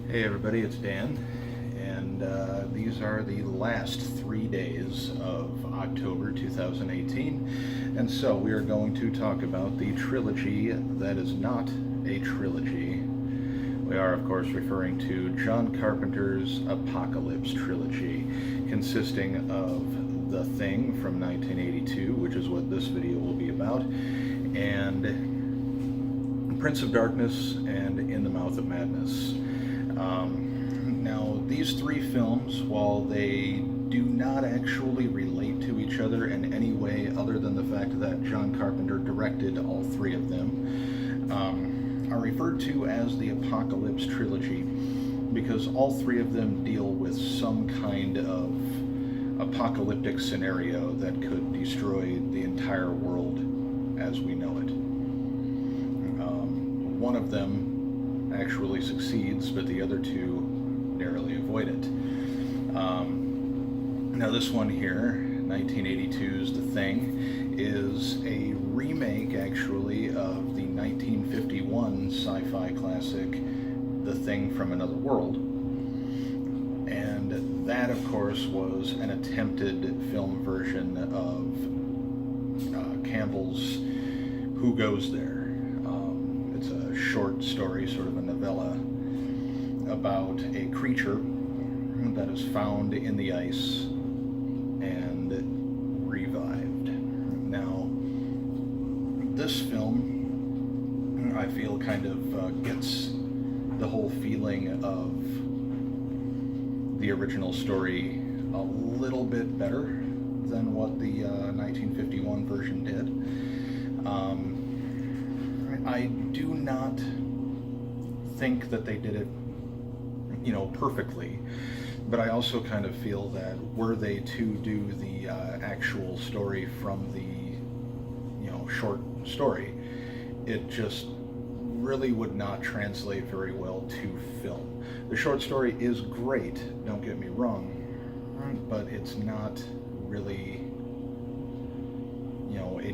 Hey everybody, it's Dan, and these are the last 3 days of October 2018, and so we are going to talk about the trilogy that is not a trilogy. We are, of course, referring to John Carpenter's Apocalypse Trilogy, consisting of The Thing from 1982, which is what this video will be about, and Prince of Darkness and In the Mouth of Madness. Now, these three films, while they do not actually relate to each other in any way other than the fact that John Carpenter directed all three of them, are referred to as the Apocalypse Trilogy because all three of them deal with some kind of apocalyptic scenario that could destroy the entire world as we know it. One of them actually succeeds, but the other two narrowly avoid it. Now this one here, 1982's The Thing, is a remake actually of the 1951 sci-fi classic The Thing from Another World. And that, of course, was an attempted film version of Campbell's Who Goes There? It's a short story, sort of a novella, about a creature that is found in the ice and revived. Now, this film, I feel, kind of gets the whole feeling of the original story a little bit better than what the 1951 version did. I do not think that they did it, perfectly, but I also kind of feel that were they to do the actual story from the, short story, it just really would not translate very well to film. The short story is great, don't get me wrong, but it's not really,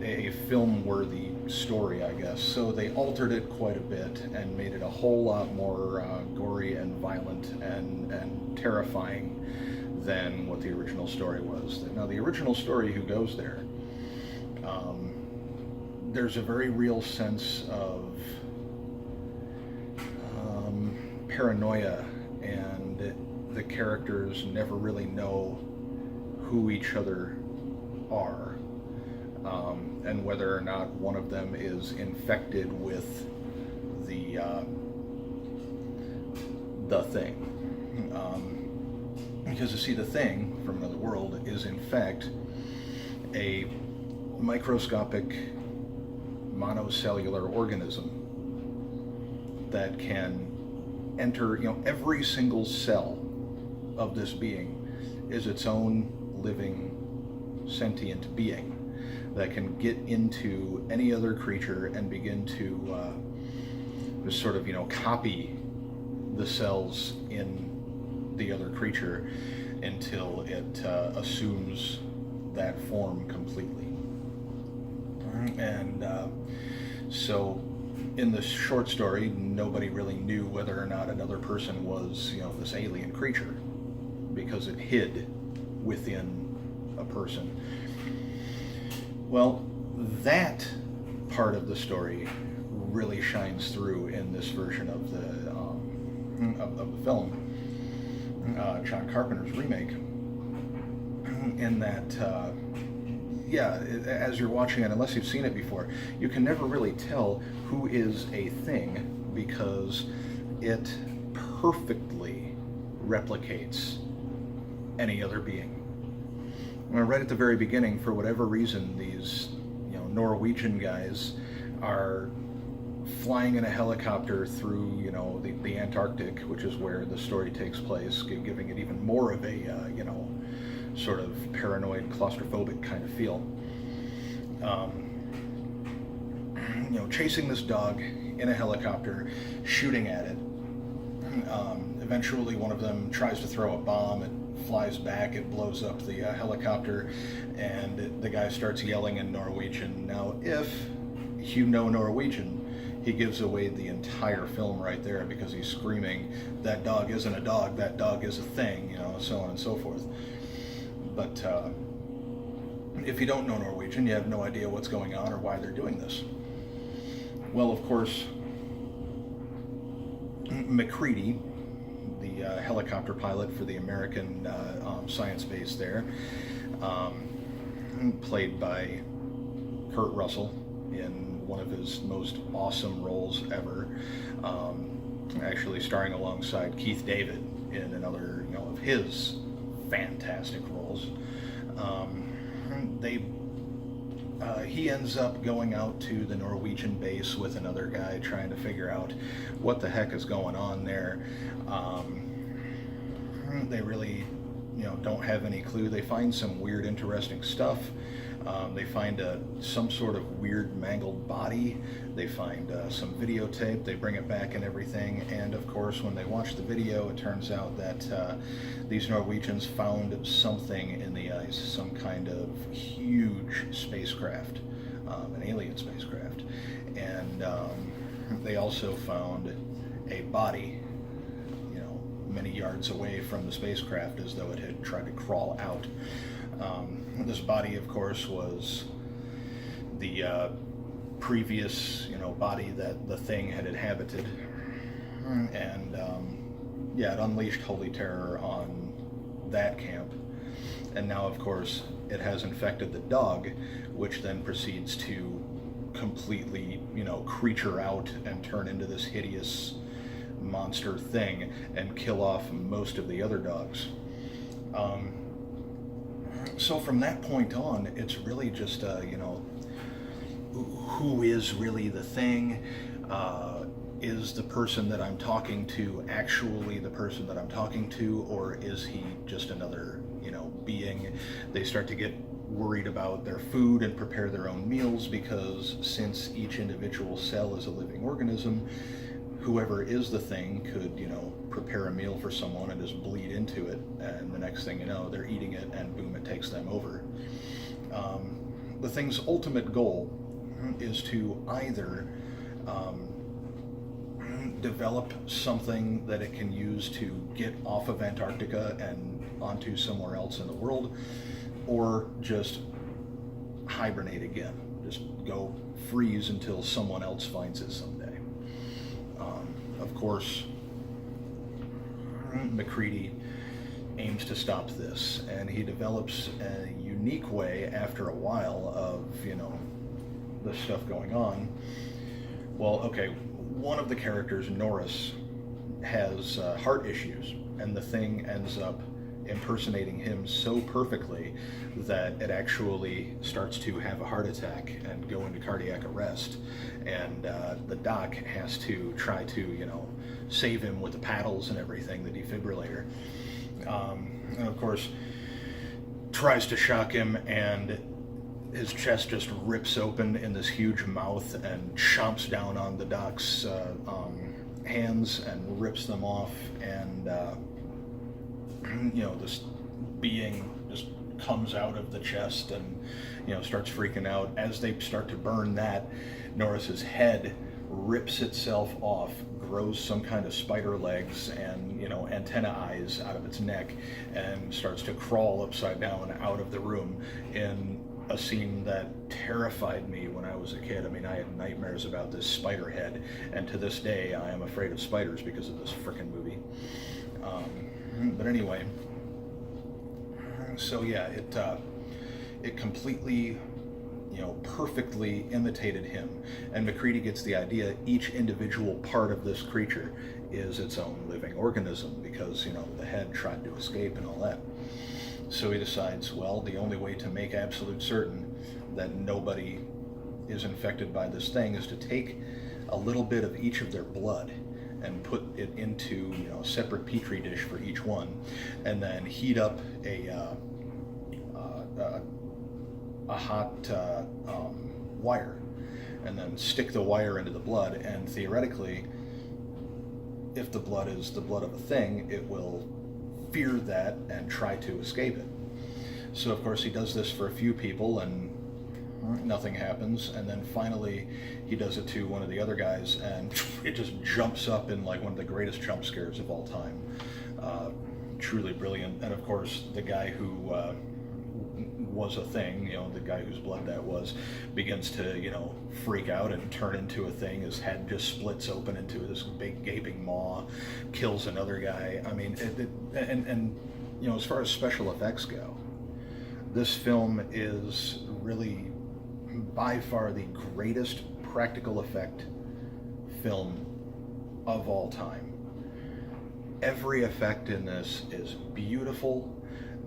a film-worthy story, I guess. So they altered it quite a bit and made it a whole lot more gory and violent and terrifying than what the original story was. Now, the original story, Who Goes There? There's a very real sense of paranoia, and the characters never really know who each other are. And whether or not one of them is infected with the thing. Because you see, the Thing from Another World is in fact a microscopic monocellular organism that can enter, every single cell of this being is its own living sentient being that can get into any other creature and begin to just sort of, copy the cells in the other creature until it assumes that form completely. And so in this short story, nobody really knew whether or not another person was, this alien creature, because it hid within a person. Well, that part of the story really shines through in this version of the film, John Carpenter's remake. In that, as you're watching it, unless you've seen it before, you can never really tell who is a thing because it perfectly replicates any other being. Right at the very beginning, for whatever reason, these Norwegian guys are flying in a helicopter through the Antarctic, which is where the story takes place, giving it even more of a sort of paranoid, claustrophobic kind of feel. Chasing this dog in a helicopter, shooting at it. Eventually, one of them tries to throw a bomb. It flies back, it blows up the helicopter, and the guy starts yelling in Norwegian. Now, if you know Norwegian, he gives away the entire film right there, because he's screaming, that dog isn't a dog, that dog is a thing, so on and so forth. But if you don't know Norwegian, you have no idea what's going on or why they're doing this. Well, of course, McCready, the helicopter pilot for the American science base there, played by Kurt Russell in one of his most awesome roles ever, actually starring alongside Keith David in another of his fantastic roles. He ends up going out to the Norwegian base with another guy, trying to figure out what the heck is going on there. They really don't have any clue. They find some weird, interesting stuff. They find some sort of weird mangled body. They find some videotape. They bring it back and everything. And of course, when they watch the video, it turns out that these Norwegians found something in the ice, some kind of huge spacecraft, an alien spacecraft. And they also found a body, many yards away from the spacecraft, as though it had tried to crawl out. This body, of course, was the previous, body that the thing had inhabited, and it unleashed holy terror on that camp. And now, of course, it has infected the dog, which then proceeds to completely, creature out and turn into this hideous monster thing and kill off most of the other dogs. So from that point on, it's really just, who is really the thing? Is the person that I'm talking to actually the person that I'm talking to, or is he just another, being? They start to get worried about their food and prepare their own meals, because since each individual cell is a living organism, whoever is the thing could, prepare a meal for someone and just bleed into it, and the next thing you know, they're eating it, and boom, it takes them over. The thing's ultimate goal is to either develop something that it can use to get off of Antarctica and onto somewhere else in the world, or just hibernate again, just go freeze until someone else finds it someday. Of course, McCready aims to stop this, and he develops a unique way after a while of, the stuff going on. Well, okay, one of the characters, Norris, has heart issues, and the thing ends up impersonating him so perfectly that it actually starts to have a heart attack and go into cardiac arrest, and the doc has to try to save him with the paddles and everything, the defibrillator, and of course tries to shock him, and his chest just rips open in this huge mouth and chomps down on the doc's hands and rips them off, and this being just comes out of the chest and starts freaking out. As they start to burn that, Norris's head rips itself off, grows some kind of spider legs and antenna eyes out of its neck, and starts to crawl upside down out of the room in a scene that terrified me when I was a kid. I mean, I had nightmares about this spider head, and to this day I am afraid of spiders because of this frickin' movie. But anyway, so yeah, it completely, perfectly imitated him. And McCready gets the idea each individual part of this creature is its own living organism, because, the head tried to escape and all that. So he decides, well, the only way to make absolute certain that nobody is infected by this thing is to take a little bit of each of their blood and put it into a separate petri dish for each one, and then heat up a hot wire, and then stick the wire into the blood, and theoretically, if the blood is the blood of a thing, it will fear that and try to escape it. So of course he does this for a few people, and Nothing happens, and then finally he does it to one of the other guys, and it just jumps up in like one of the greatest jump scares of all time. Truly brilliant. And of course, the guy who was a thing, the guy whose blood that was, begins to, freak out and turn into a thing. His head just splits open into this big gaping maw, kills another guy. I mean, as far as special effects go, this film is really by far the greatest practical effect film of all time. Every effect in this is beautiful.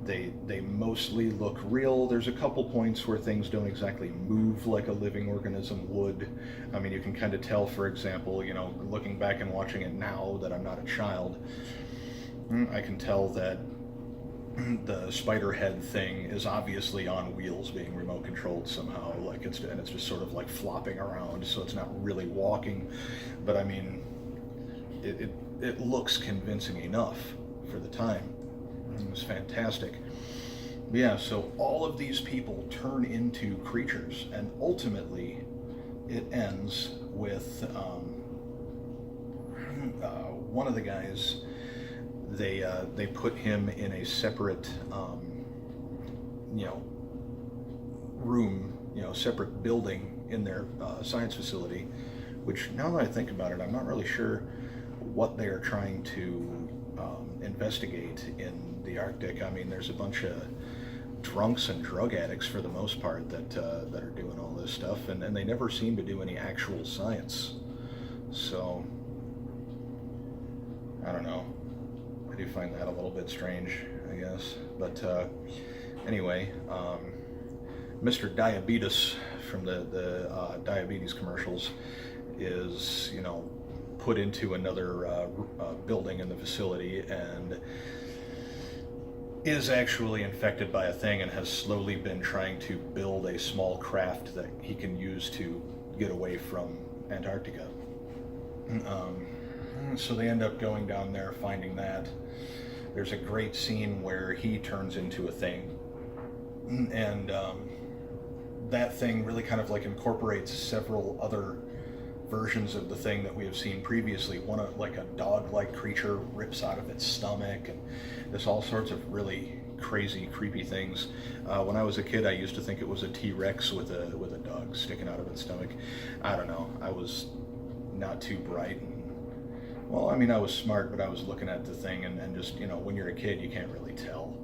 They mostly look real. There's a couple points where things don't exactly move like a living organism would. I mean, you can kind of tell, for example, looking back and watching it now that I'm not a child, I can tell that the spider head thing is obviously on wheels, being remote controlled somehow. And it's just sort of like flopping around, so it's not really walking. But I mean, it looks convincing enough for the time. It was fantastic. Yeah, so all of these people turn into creatures, and ultimately it ends with one of the guys. They put him in a separate room, separate building in their science facility, which, now that I think about it, I'm not really sure what they are trying to investigate in the Arctic. I mean, there's a bunch of drunks and drug addicts for the most part that are doing all this stuff, and they never seem to do any actual science. So I don't know. I do find that a little bit strange, I guess. But anyway, Mr. Diabetes from the diabetes commercials is, put into another building in the facility, and is actually infected by a thing, and has slowly been trying to build a small craft that he can use to get away from Antarctica. So they end up going down there, finding that. There's a great scene where he turns into a thing, and that thing really kind of like incorporates several other versions of the thing that we have seen previously. One, like a dog-like creature rips out of its stomach, and there's all sorts of really crazy, creepy things. When I was a kid, I used to think it was a T-Rex with a dog sticking out of its stomach. I don't know. I was not too bright. Well, I mean, I was smart, but I was looking at the thing, and just, when you're a kid, you can't really tell.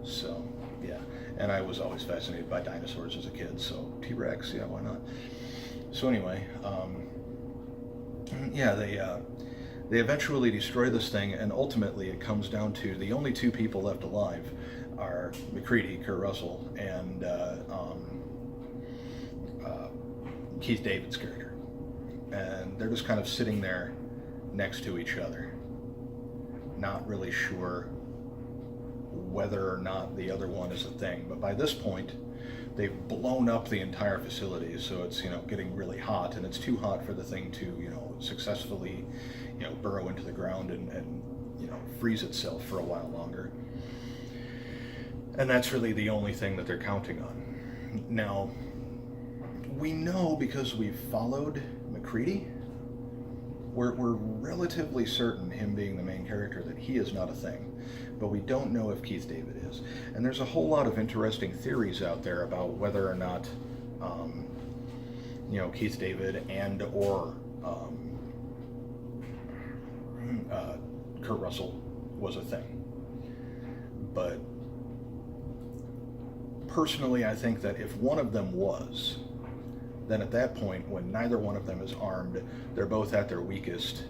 So, yeah. And I was always fascinated by dinosaurs as a kid, so T-Rex, yeah, why not? So anyway, they eventually destroy this thing, and ultimately it comes down to the only two people left alive are MacReady, Kurt Russell, and Keith David's character. And they're just kind of sitting there next to each other, not really sure whether or not the other one is a thing. But by this point, they've blown up the entire facility, so it's, getting really hot, and it's too hot for the thing to, successfully, burrow into the ground and freeze itself for a while longer. And that's really the only thing that they're counting on. Now, we know, because we've followed MacReady, we're relatively certain, him being the main character, that he is not a thing. But we don't know if Keith David is. And there's a whole lot of interesting theories out there about whether or not, Keith David and or Kurt Russell was a thing. But personally, I think that if one of them was, then at that point, when neither one of them is armed, they're both at their weakest,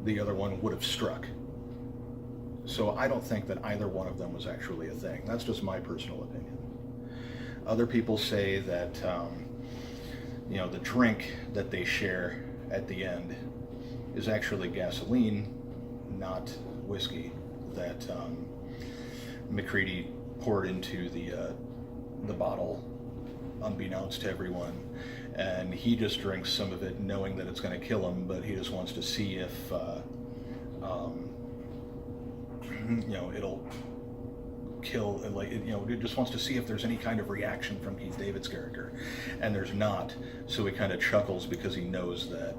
the other one would have struck. So I don't think that either one of them was actually a thing. That's just my personal opinion. Other people say that, the drink that they share at the end is actually gasoline, not whiskey, that MacReady poured into the bottle, unbeknownst to everyone, and he just drinks some of it knowing that it's going to kill him, but he just wants to see if it'll kill, like, it just wants to see if there's any kind of reaction from Keith David's character, and there's not. So he kind of chuckles because he knows that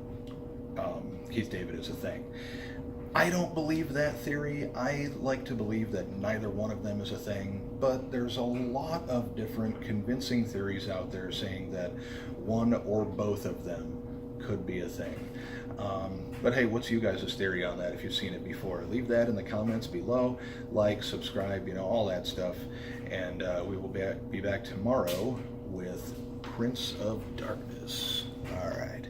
Keith David is a thing. I don't believe that theory. I like to believe that neither one of them is a thing, but there's a lot of different convincing theories out there saying that one or both of them could be a thing. But hey, what's you guys' theory on that if you've seen it before? Leave that in the comments below. Like, subscribe, all that stuff. And we will be back tomorrow with Prince of Darkness. All right.